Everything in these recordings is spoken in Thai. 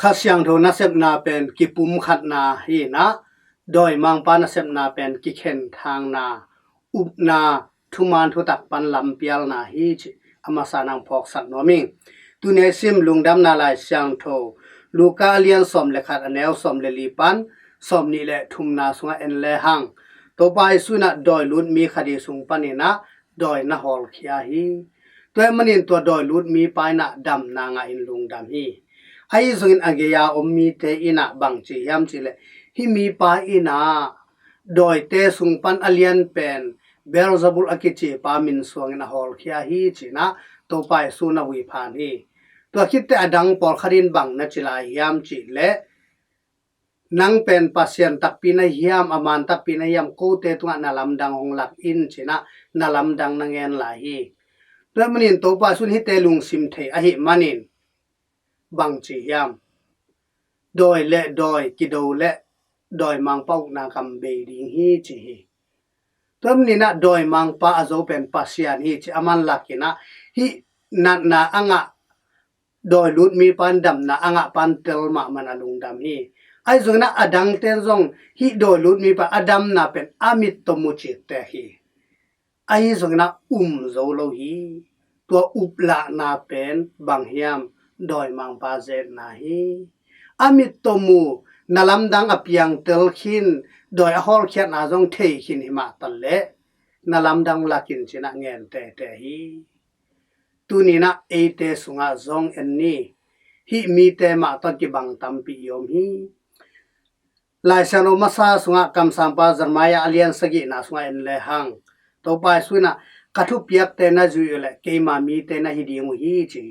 ข้าเสียงโทนัสเซบนาเป็นกิปุ่มขัดนาฮีนะโดยมังปานัสเซบนาเป็นกิเข็นทางนาอุบนาทุมานทุตักปันลำเปียลนาฮีจอามาสานังพอกสักโนมิงตุเนซิมลุงดำนาลายเสียงโทลูกาเลียนสมเลขัดอเนวสมเลลีปันสมนี่แหละทุมนาสุงเอ็นเลหังตัวไปสุนัดอยลุดมีคดีสุงปันนะดอยนะฮอลขียฮีตัวมันอินตัวดอยลุดมีไปนะดำนางอินลุงดำฮีไอ้ส่วนอเกียอมมีเตอินะบังจียามจิเลฮิมีปาอินะโดยเตสุงปันอเลียนเป็นเบลซาบุลอากิจิปามินสวงนะฮอลขียฮีจินะตัวไปสุนวิพานฮีตัวคิดแต่อดังปอลคดินบังนะจิลายามจิเลนังเป็นปัสยันตักปีนะยามอามันตักปีนะยามโคเตตุงนาลำดังหงลักอินจินะนาลำดังนังเงินลาฮีตัวมันอินตัวไปสุนฮิเตลุงซิมเทอหิมันินบังจียามโดยและโดยกิโดและโดยมังปอกนากำเบดิงฮีจีตัวนี้นะโดยมังปาอโจเป็นปัสยันฮีจีอามันลักนะฮีนาอ่างะโดยลุดมีปันดำนะอ่างะปันเตลมามันอลุงดำฮีไอ้ส่วนนะอดังเตนซงฮีโดยลุดมีปันอดัมนะเป็นอามิตตมุจิตเตฮีไอ้ส่วนนะโจโลฮีตัวอุปละนาเป็นบางเฮียมโดยมังปาเจนาฮีอามิตตมูนาลำดังอเปียงเตลขินโดยฮอลเขียนอาจงเทขินหิมาตันเลนาลำดังลักินชินะเงินเตฮีตุนีนะเอเตสุงาจงเอ็นนี่ฮิมีเตมาตกิบังตัมปิยมฮีลายชนมาซาสุงากำสัมปาจรมายาอเลียนสกินาสุงเอ็นเลหังตัวไปสุนะกัทุเปียกเตนะจุยเลเกมามีเตนะฮิดีงฮีจี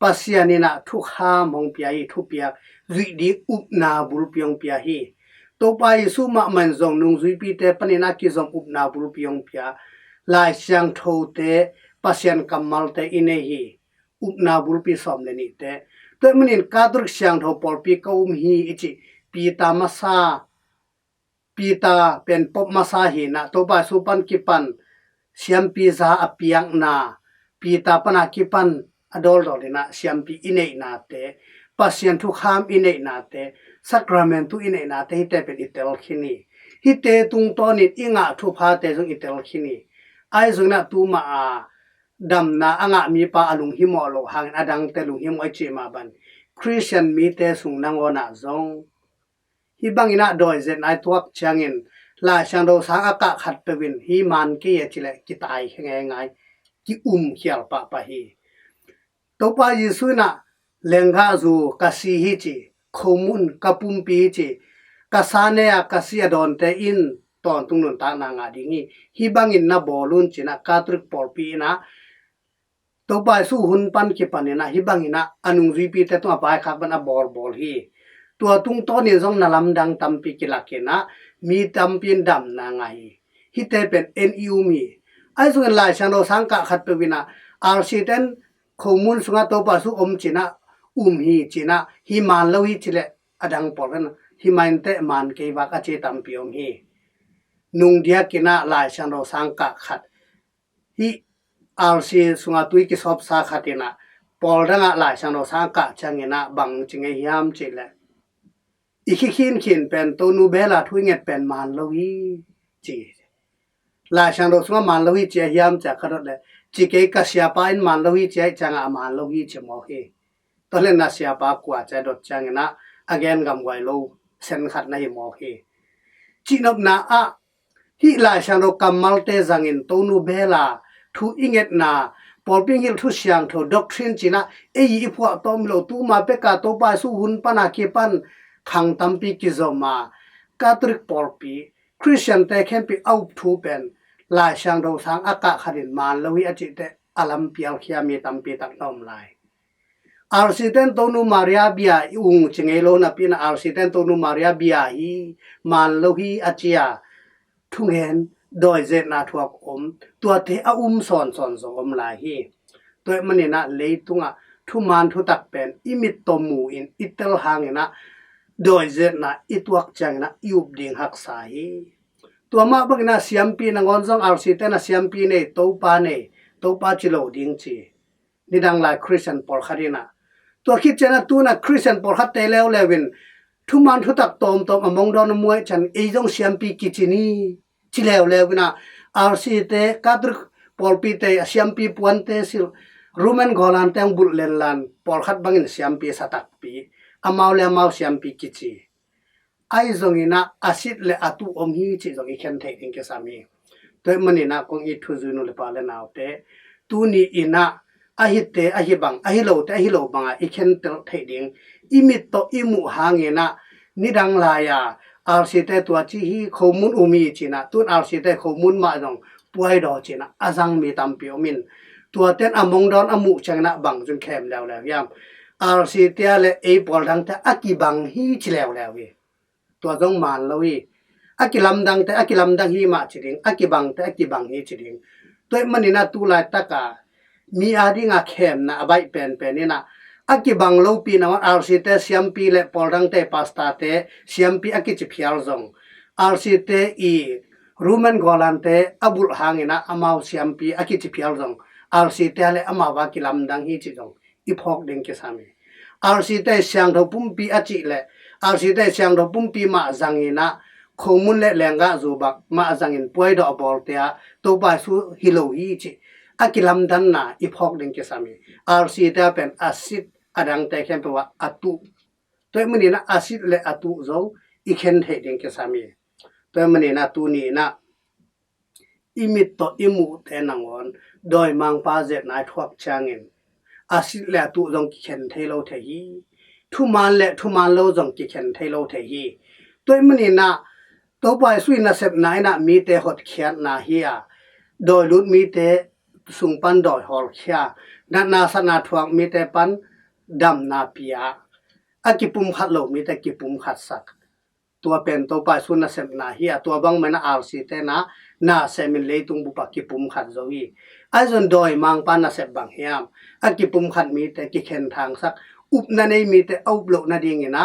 ปัสยานินะทุกหามองเปียฮีทุเปียกจุยดีอุปนาบุลเปียงเปียฮีตัวไปสุมามันจงนุงจุยปีเตปนินะกิจงอุปนาบุลเปียงเปียลายเสียงโทเตปัสยันกัมมัลเตอินฮีอุปนาบุลปีสมเลนิเตตัวมันอินกาตรึกเสียงโทปอลปีกอุมฮีอิจิปีตามาซาปีตาเป็นปบมาซาฮีนะตัวไปสุปันกิปันเสียมปีซาอปียังนาปีตาปนากิปันอดอลดอลินะเสียมปีอินเอนาเตปัสยันทุกขามอินเอนาเตสักราเมนตุอินเอนาเตฮิเตเป็นอิเตลขินีฮิเตตุงตอนิอิงะทุพาเตจงอิเตลขินีไอจงนะตูมาดำนาอ่างมีปาอลุงหิมอโลหางอดังเตลุงหิมไอเจมาบันคริสเตียนมีเตสุงนังวนาจงฮิบังอินะโดยเจนไอตัวเชียงอินลาชังโดสังอากาขัดเปวินฮิมันเกียจิเลกิตายไงไงกิเขียลปะปะฮีตัวปายิสุนะเลงกาจูกาซีฮิจิขมุนกะปุมปีจิกาซาเนียกาซีอดอนเตอินตอนตุงนุนตานางาดิงีฮิบังอินนะบอลุนจินะกาตรึกปอลปีนะตัวไปสู้หุ่นปันกิปันนะฮิบังอินะอนุรีปีแต่ตัวไปขับมันบอลฮีตัวตุงต้นนี่จงนาลำดังตัมปีกิลักเกนะมีตัมปีนดำนางไงฮิเตเป็นเอ็นยูมีไอ้ส่วนลายฉันเราสังกัดขัดไปวินะอาร์ซีเตนข้อมูลสุงาตัวไปสู้จินะฮีจินะฮิมันเลวิจิเลอดังปอลกันฮิมันเตมันเกวักอเจตัมปีอมฮีนุงเดียกินะลายฉันเราสังกัดขัดฮิอาร์ซีสุงาตุยกิสอบสาขัดนะปอลดังลายฉันเราสังกัดจังเงินะบังจิงเงียมจิเลอีกขินเป็นตัวนูเบลาทุยเงตเป็นมันลวีจีลายชังโรสงมันลวีเจียมจากขรถเลยจีเกกัสยาปายมันลวีเจียจังอามันลวีเจมอเฮตอนเล่นนาสยาปากว่าจะดดจังนะagain กำไว้โลเซนขัดในมอเฮจีนบนาอะที่ลายชังโรกำมัลเตจังอินตัวนูเบลาทุยเงตนาปอลปิงฮิลทุเสียงทุด็อกทรินจีนะเอยีพวกตอมโลตูมาเปกาโตปาสุหุนปนาเกปันขังตัมปีกิจมาคาทริกปอลปีคริสเตียนแต่แค่ปีเอาทูเป็นลายช่างเราสังอากาศขันมันลวิอจิตเตอลัมเปียลขียมีตัมปีตักนอมลายอาร์ซิเตนโตนูมาริอาเบียอุงจิงเอโลนับปีนะอาร์ซิเตนโตนูมาริอาเบียฮีมันลวิอจิยาทุ่งเห็นโดยเจนาทวกตัวเทอสอนอมลายฮีตัวมันเนี่ยนะเลยตุงะทุมันทุตักเป็นอิมิตตมูอินอิตเตลหางนะโดยเจนะอิตวักจังนะยุบดิ่งหักสายตัวมาบักนะเสียมปีนังอนจงอาร์ซิเตนะเสียมปีเนโตปาจิโลดิ่งจีนี่ดังลายคริสเตียนปอลคารินะ ตัวคิดเจนะตัวน่ะคริสเตียนปอลฮัตเตแล้วเลวินทุมันทุตักตอมอมองดอนมวยฉันเอจงเซียมปีกิจินีชิแล้วเลวินะอาร์ซีเตกัดปอลปีเตเซียมปีปวนเตสิรูแมนกอลันเตงบุลเลนลันปอลฮัตบังอินเซียมปีสตักปีอามาวเลมาวเซียมปีกิจิไอจงอินะอาศิดเลอตุอมฮีจิจงอีเคนเทอิงเกสามีตัวมันอินะคงอีทุจุนุเลปาเลนาวเตตูนีอินะahite ahibang ahilo te ahilo banga ikhen tel theding imit to imu hangena nidang laya arsite tua chi hi khomun umi china tun arsite khomun ma jong puai do china azang mi tampi omin tua ten among don amu changna bang jun khem law law yam arsite le e pol dang te akibang hi chilaw law wi tua jong man lawi akilam dang te akilam dang hi ma chiding akibang te akibang hi chiding toy manina tu lai takaมีอาดิงาเข้มนะใบเป็นนี่นะอากิบังโลปีนะว่าอาร์ซีเตเซียมปีเล่ปอลดังเตปาสตาเตเซียมปีอากิจิพิอาลซงอาร์ซีเตอีรูแมนกอลันเตอบุลหางนะอามาวเซียมปีอากิจิพิอาลซงอาร์ซีเตเล่อามาวากิลำดังฮีจิจงอีพอกเด้งเกสามีอาร์ซีเตเซียงทปุ่มปีอาจิเล่อาร์ซีเตเซียงทปุ่มปีมาจังอินะข้อมูลเล่แรงกะจูบักมาจังอินป่วยดอกบอลเตียตัวไปสู่ฮิโลฮีจิakilam dan na iphok ding ke sami rc ta pen acid adang te khem pa atu toy mani na acid le atu zo ikhen the ding ke sami toy mani na tu ni na imit to imu te nangon doi mang pa jet nai thok changin acid le atu zong khen the lo the hi thuman lo zong ki khen the lo the hi toy mani na to pai sui na sep nai na mi te hot khian na hi a doi lut mi teสุงปันดอยหอลเขียนาสนาทวงมีแต่ปันดำนาปียอากิปุ่มขัดโลมีแต่กิปุ่มขัดสักตัวเป็นตัวไปสุนเสมนาเฮียตัวบังมันอาร์ซีเตนะนาเซมิเลตุงบุปกิปุ่มขัดโจวีไอจนดอยมังปันนาเสบังเฮียมอากิปุ่มขัดมีแต่กิเข็นทางสักอุบนันเอมีแต่เอาโลนาดีงินะ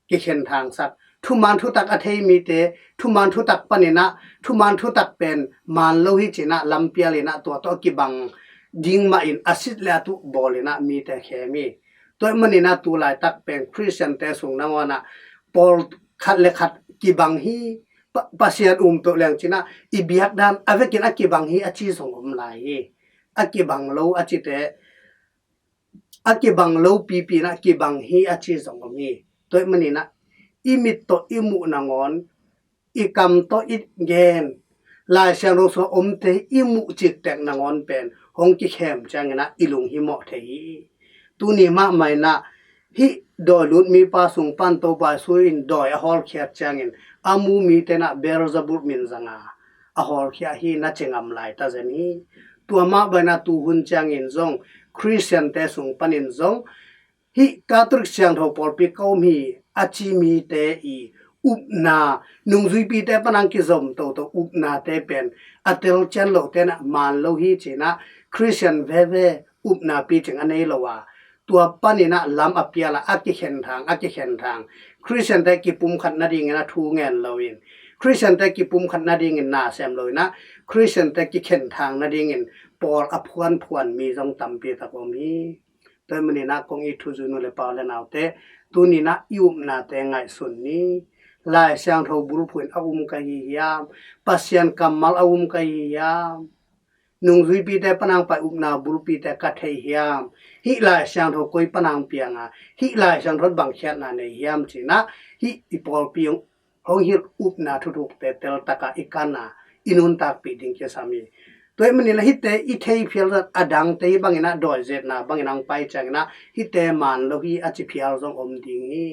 กิเข็นทางสักทุมันทุตักอเทมีเตทุมันทุตักปนินะทุมันทุตักเป็นมันโลหิจินะลำเปียเลนะตัวตอกิบังดิงมาอินอาซิดเลตุบอลเลนะมีแต่แค่มีตัวมันนี่นะตัวลายตักเป็นคริสเตียนแต่ส่งนังวานะปอลขัดเลขัดกิบังฮีปัสยานตัวแรงจินะอีเบียกดานอเวกินอากิบังฮีอาชีส่งลายอากิบังโลอาชิเตอากิบังโลปีนะกิบังฮีอาชีส่งมีตัวมันนี่นะimit to imu nangon ikam to it gen la siang ro so omte imu chik tek nangon pen hong ki khem changena ilung hi mo thei tu ni ma mai na hi do lut mi pa sung pan to ba suin doi a hol khyat changin amu mi te na berzabur min zanga a hol khya hi na chengam lai ta jani tu ma ba na tu hun changin zong christian te sung panin zong hi katrik siang tho por pi kaum hi achi mi te I upna nungzui pi te panang ki zom to upna te pen atel chen lo te na man lo hi china christian veve upna pi ching anei lo wa tua panina lam apiala aki khen thang christian te ki pum khat na ding na thu ngen lo in christian te ki pum khat na ding in na sem lo na christian te ki khen thang na ding in por aphuan mi jong tam pi ta ko mi toy mani na kong I thu ju no le pa le naw te tu ni na yum na te ngai sun ni lai sang tho bul phuin ka hi yam pasien kamal ka hi yam nung zui pi te panang pa na bul pi te ka thei yam hi lai sang tho koi panang pianga hi lai sang thot bang khiat na ne yam chi na hi ipol piong hong hi na thu te tel taka ikana inun tak pi ding ke sami toy mani la hitte I thei phial adang te bangina doi zet na banginang pai changna hitte man lo hi achi phial jong om ding hi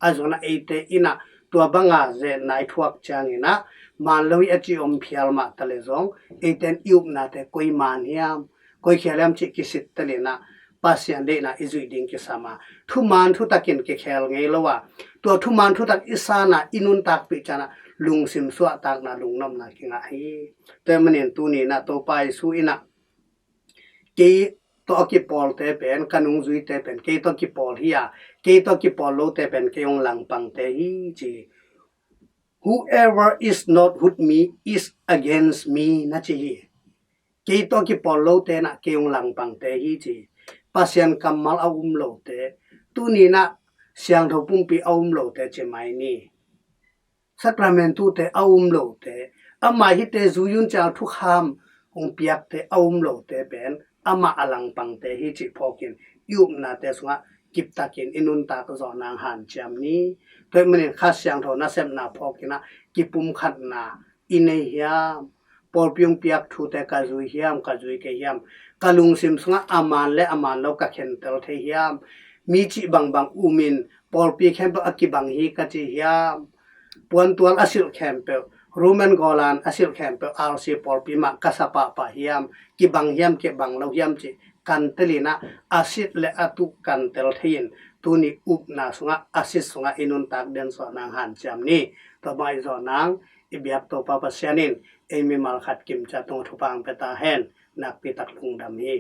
azona ate ina tua banga ze nai thuak changina man lo hi achi om phial ma tale jong eten yup na te koi man hiam koi khelam chi kisit tale na pasian de na izui ding ke sama thu man thu takin ke khel ngei lowa to thu man thu tak isana inun tak pi chana lung sim suwa tak na lung nam na kinga hi te manin tu ni na to pai su ina ke to ki pol te pen kanung zui te pen ke to ki pol hi ke to ki pol lo te pen ke ong lang pang te hi chi whoever is not with me is against me na chi ke to ki pol lo te na ke ong lang pang te hi chi pasien kamal lo te tu ni na siang tho pum pi lo te che mai ni sacramento te lo te ama hi te zuyun cha thu kham ong piak te lo te ben ama alang pang te hi chi phokin yup na te sunga kip takin inun ta ko zo nang han cham ni toy mene kha siang tho na sem na phokina kipum khat na ine hiam por pyong piak thu te ka zui hiam ka zui ke hiam kalung sim sunga aman le aman lo ka khen tel the hiam mi chi bang bang umin por pi khem pa akibang hi ka chi hiam puan tual asil khem pe Roman golan asil khem pe RC por pi ma kasapa pa hiam ki bang hiam ke bang lo hiam chi kan telina asit le atu kan tel thein tuni up na sunga asit sunga inun tak den so nang han cham ni to bai zo nang ibyak to pa pa sianin emi mal khat kim cha tong thupang pe ta hen nak pi tak lung dam hi